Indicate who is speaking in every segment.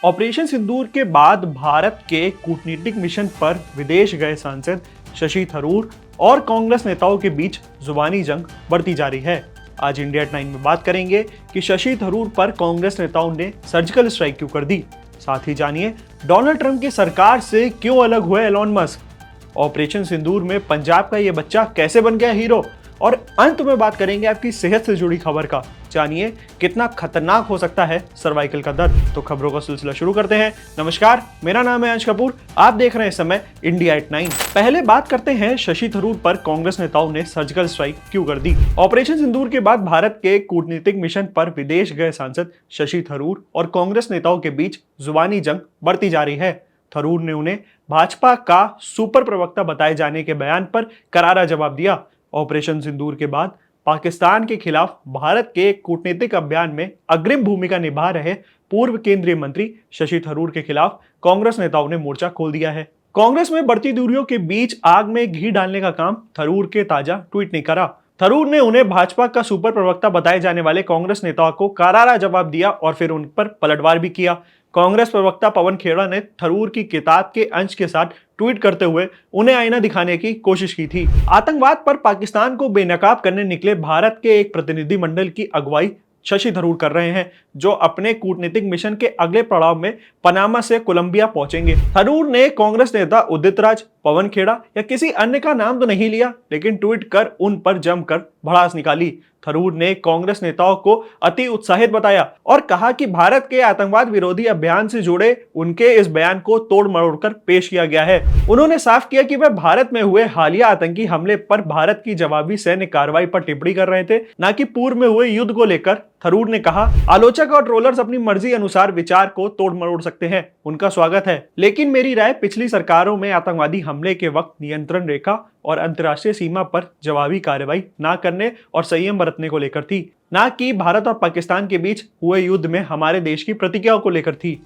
Speaker 1: Operation सिंदूर के बाद भारत के कूटनीतिक मिशन पर विदेश गए सांसद शशि थरूर और कांग्रेस नेताओं के बीच जुबानी जंग बढ़ती जा रही है। आज इंडिया एट 9 में बात करेंगे कि शशि थरूर पर कांग्रेस नेताओं ने सर्जिकल स्ट्राइक क्यों कर दी। साथ ही जानिए डोनाल्ड ट्रंप की सरकार से क्यों अलग हुए एलोन मस्क। ऑपरेशन सिंदूर में पंजाब का ये बच्चा कैसे बन गया हीरो, और अंत में बात करेंगे आपकी सेहत से जुड़ी खबर का। जानिए कितना खतरनाक हो सकता है सर्वाइकल का दर्द। तो खबरों का सिलसिला शुरू करते हैं। नमस्कार, मेरा नाम है अंश कपूर, आप देख रहे हैं इस समय इंडिया एट 9। पहले बात करते हैं शशि थरूर पर कांग्रेस नेताओं ने सर्जिकल स्ट्राइक क्यों कर दी। ऑपरेशन सिंदूर के बाद भारत के कूटनीतिक मिशन पर विदेश गए सांसद शशि थरूर और कांग्रेस नेताओं के बीच जुबानी जंग बढ़ती जा रही है। थरूर ने उन्हें भाजपा का सुपर प्रवक्ता बताए जाने के बयान पर करारा जवाब दिया। ऑपरेशन सिंदूर के बाद पाकिस्तान के खिलाफ भारत के कूटनीतिक अभियान में अग्रिम भूमिका निभा रहे पूर्व केंद्रीय मंत्री शशि थरूर के खिलाफ कांग्रेस नेताओं ने मोर्चा खोल दिया है। कांग्रेस में बढ़ती दूरियों के बीच आग में घी डालने का काम थरूर के ताजा ट्वीट ने करा। थरूर ने उन्हें भाजपा का सुपर प्रवक्ता बताए जाने वाले कांग्रेस नेताओं को करारा जवाब दिया और फिर उन पर पलटवार भी किया। कांग्रेस प्रवक्ता पवन खेड़ा ने थरूर की किताब के अंश के साथ ट्वीट करते हुए उन्हें आईना दिखाने की कोशिश की थी। आतंकवाद पर पाकिस्तान को बेनकाब करने निकले भारत के एक प्रतिनिधि मंडल की अगुवाई शशि थरूर कर रहे हैं, जो अपने कूटनीतिक मिशन के अगले पड़ाव में पनामा से कोलंबिया पहुंचेंगे। थरूर ने कांग्रेस नेता उदित राज, पवन खेड़ा या किसी अन्य का नाम तो नहीं लिया, लेकिन ट्वीट कर उन पर जमकर भड़ास निकाली। थरूर ने कांग्रेस नेताओं को अति उत्साहित बताया और कहा कि भारत के आतंकवाद विरोधी अभियान से जुड़े उनके इस बयान को तोड़ मरोड़कर पेश किया गया है। उन्होंने साफ किया कि वह भारत में हुए हालिया आतंकी हमले पर भारत की जवाबी सैन्य कार्रवाई पर टिप्पणी कर रहे थे, न कि पूर्व में हुए युद्ध को लेकर। थरूर ने कहा, आलोचक और ट्रोलर्स अपनी मर्जी अनुसार विचार को तोड़ मरोड़ सकते हैं, उनका स्वागत है, लेकिन मेरी राय पिछली सरकारों में आतंकवादी हमले के वक्त नियंत्रण रेखा और अंतर्राष्ट्रीय सीमा पर जवाबी कार्रवाई न करने और संयम बरतने को लेकर थी, न कि भारत और पाकिस्तान के बीच हुए युद्ध में हमारे देश की प्रतिक्रियाओं को लेकर थी।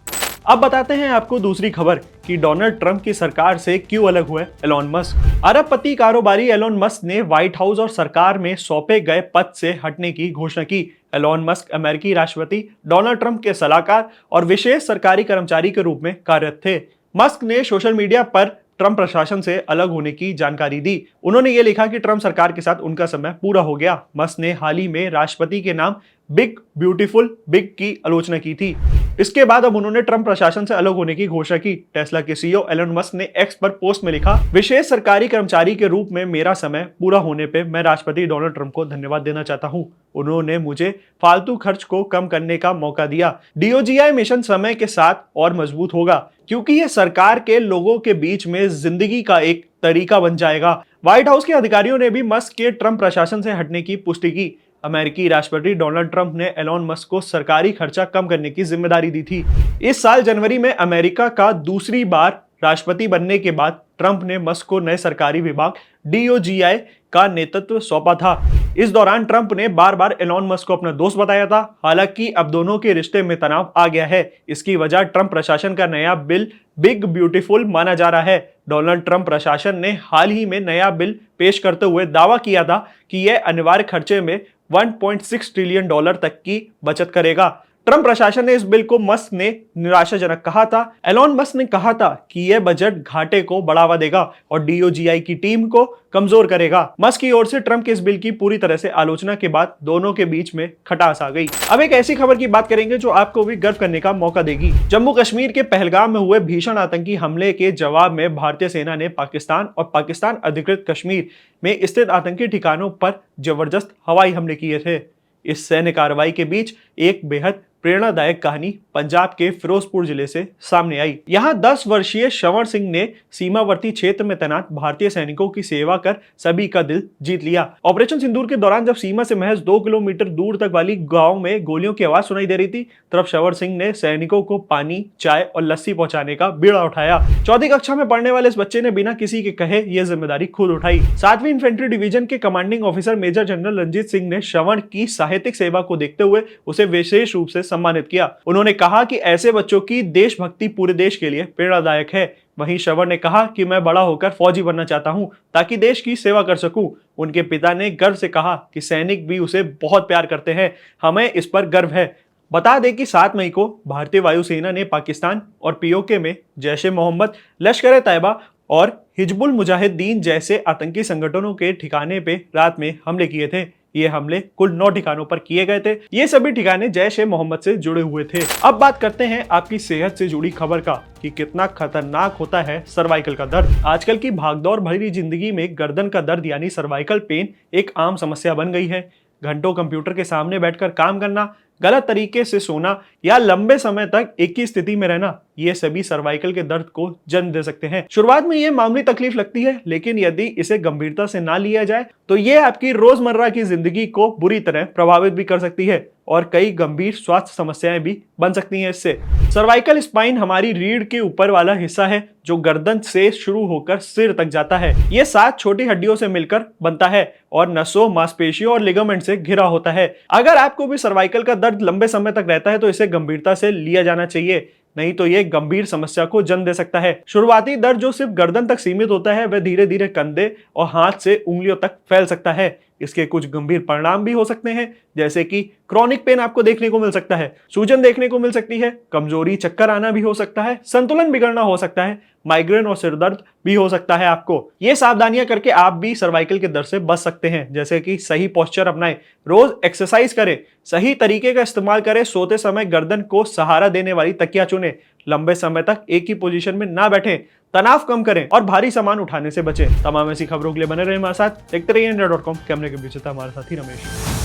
Speaker 1: अब बताते हैं आपको दूसरी खबर कि डोनाल्ड ट्रंप की सरकार से क्यों अलग हुए एलोन मस्क। अरबपति कारोबारी एलोन मस्क ने व्हाइट हाउस और सरकार में सौंपे गए पद से हटने की घोषणा की। एलोन मस्क अमेरिकी राष्ट्रपति डोनाल्ड ट्रंप के सलाहकार और विशेष सरकारी कर्मचारी के रूप में कार्यरत थे। मस्क ने सोशल मीडिया पर ट्रंप प्रशासन से अलग होने की जानकारी दी। उन्होंने ये लिखा कि ट्रंप सरकार के साथ उनका समय पूरा हो गया। मस्क ने हाल ही में राष्ट्रपति के नाम बिग ब्यूटीफुल बिग की आलोचना की थी। इसके बाद अब उन्होंने ट्रंप प्रशासन से अलग होने की घोषणा की। टेस्ला के सीईओ एलोन मस्क ने एक्स पर पोस्ट में लिखा, विशेष सरकारी कर्मचारी के रूप में मेरा समय पूरा होने पे मैं राष्ट्रपति डोनाल्ड ट्रंप को धन्यवाद देना चाहता हूं। उन्होंने मुझे फालतू खर्च को कम करने का मौका दिया। डीओजीआई मिशन समय के साथ और मजबूत होगा, क्योंकि यह सरकार के लोगों के बीच में जिंदगी का एक तरीका बन जाएगा। व्हाइट हाउस के अधिकारियों ने भी मस्क के ट्रंप प्रशासन से हटने की पुष्टि की। अमेरिकी राष्ट्रपति डोनाल्ड ट्रंप ने एलोन मस्क को सरकारी खर्चा कम करने की जिम्मेदारी दी थी। इस साल जनवरी में अमेरिका का दूसरी बार राष्ट्रपति बनने के बाद ट्रंप ने मस्क को नए सरकारी विभाग डीओजीआई का नेतृत्व सौंपा था। इस दौरान ट्रंप ने बार बार एलोन मस्क को अपना दोस्त बताया था। हालांकि अब दोनों के रिश्ते में तनाव आ गया है। इसकी वजह ट्रंप प्रशासन का नया बिल बिग ब्यूटीफुल माना जा रहा है। डोनाल्ड ट्रंप प्रशासन ने हाल ही में नया बिल पेश करते हुए दावा किया था कि यह अनिवार्य खर्चे में $1.6 ट्रिलियन तक की बचत करेगा। ट्रंप प्रशासन ने इस बिल को मस्क ने निराशाजनक कहा था। एलोन मस्क ने कहा था कि यह बजट घाटे को बढ़ावा देगा और डीओजीआई की टीम को कमजोर करेगा। मस्क की ओर से ट्रंप के इस बिल की पूरी तरह से आलोचना के बाद दोनों के बीच में खटास आ गई। अब एक ऐसी खबर की बात करेंगे जो आपको भी गर्व करने का मौका देगी। जम्मू कश्मीर के पहलगाम में हुए भीषण आतंकी हमले के जवाब में भारतीय सेना ने पाकिस्तान और पाकिस्तान अधिकृत कश्मीर में स्थित आतंकी ठिकानों पर जबरदस्त हवाई हमले किए थे। इस सैन्य कार्रवाई के बीच एक बेहद प्रेरणादायक कहानी पंजाब के फिरोजपुर जिले से सामने आई। यहाँ 10 वर्षीय श्रवण सिंह ने सीमावर्ती क्षेत्र में तैनात भारतीय सैनिकों की सेवा कर सभी का दिल जीत लिया। ऑपरेशन सिंदूर के दौरान जब सीमा से महज 2 किलोमीटर दूर तक वाली गांव में गोलियों की आवाज सुनाई दे रही थी, तब श्रवण सिंह ने सैनिकों को पानी, चाय और लस्सी पहुंचाने का बीड़ा उठाया। 4वीं कक्षा में पढ़ने वाले इस बच्चे ने बिना किसी के कहे यह जिम्मेदारी खुद उठाई। 7वीं इन्फेंट्री डिवीजन के commanding officer major general Ranjit Singh ने श्रवण की साहित्यिक सेवा को देखते हुए उसे विशेष रूप से सम्मानित किया। उन्होंने कहा कि ऐसे बच्चों की देशभक्ति पूरे देश के लिए प्रेरणादायक है। वहीं श्रवण ने कहा कि मैं बड़ा होकर फौजी बनना चाहता हूं ताकि देश की सेवा कर सकूं। उनके पिता ने गर्व से कहा कि सैनिक भी उसे बहुत प्यार करते हैं, हमें इस पर गर्व है। बता दें कि 7 मई को भारतीय वायुसेना ने पाकिस्तान और पीओके में जैश ए मोहम्मद, लश्कर ए तैयबा और हिजबुल मुजाहिदीन जैसे आतंकी संगठनों के ठिकाने पे रात में हमले किए थे। ये हमले कुल 9 ठिकानों पर किए गए थे। ये सभी ठिकाने जैश ए मोहम्मद से जुड़े हुए थे। अब बात करते हैं आपकी सेहत से जुड़ी खबर का कि कितना खतरनाक होता है सर्वाइकल का दर्द। आजकल की भागदौड़ भरी जिंदगी में गर्दन का दर्द यानी सर्वाइकल पेन एक आम समस्या बन गई है। घंटों कंप्यूटर के सामने बैठकर काम करना, गलत तरीके से सोना या लंबे समय तक एक ही स्थिति में रहना, ये सभी सर्वाइकल के दर्द को जन्म दे सकते हैं। शुरुआत में ये मामूली तकलीफ लगती है, लेकिन यदि इसे गंभीरता से ना लिया जाए तो ये आपकी रोजमर्रा की जिंदगी को बुरी तरह प्रभावित भी कर सकती है और कई गंभीर स्वास्थ्य समस्याएं भी बन सकती हैं इससे। सर्वाइकल स्पाइन हमारी रीढ़ के ऊपर वाला हिस्सा है जो गर्दन से शुरू होकर सिर तक जाता है। ये 7 छोटी हड्डियों से मिलकर बनता है और नसों, मांसपेशियों और लिगामेंट से घिरा होता है। अगर आपको भी सर्वाइकल का दर्द लंबे समय तक रहता है तो इसे गंभीरता से लिया जाना चाहिए, नहीं तो ये गंभीर समस्या को जन्म दे सकता है। शुरुआती दर्द जो सिर्फ गर्दन तक सीमित होता है वह धीरे धीरे कंधे और हाथ से उंगलियों तक फैल सकता है। इसके कुछ गंभीर परिणाम भी हो सकते हैं, जैसे कि क्रॉनिक पेन आपको देखने को मिल सकता है, सूजन देखने को मिल सकती है, कमजोरी, चक्कर आना भी हो सकता है, संतुलन बिगड़ना हो सकता है, माइग्रेन और सिर दर्द भी हो सकता है आपको। ये सावधानियां करके आप भी सर्वाइकल के दर्द से बच सकते हैं, जैसे कि सही पोस्चर अपनाएं, रोज एक्सरसाइज करें, सही तरीके का इस्तेमाल करें, सोते समय गर्दन को सहारा देने वाली तकिया चुनें, लंबे समय तक एक ही पोजीशन में ना बैठें, तनाव कम करें और भारी सामान उठाने से बचें। तमाम ऐसी खबरों के लिए बने रहे हमारे साथ। देखते रहिए इंडिया.com। कैमरे के पीछे था हमारे साथी रमेश।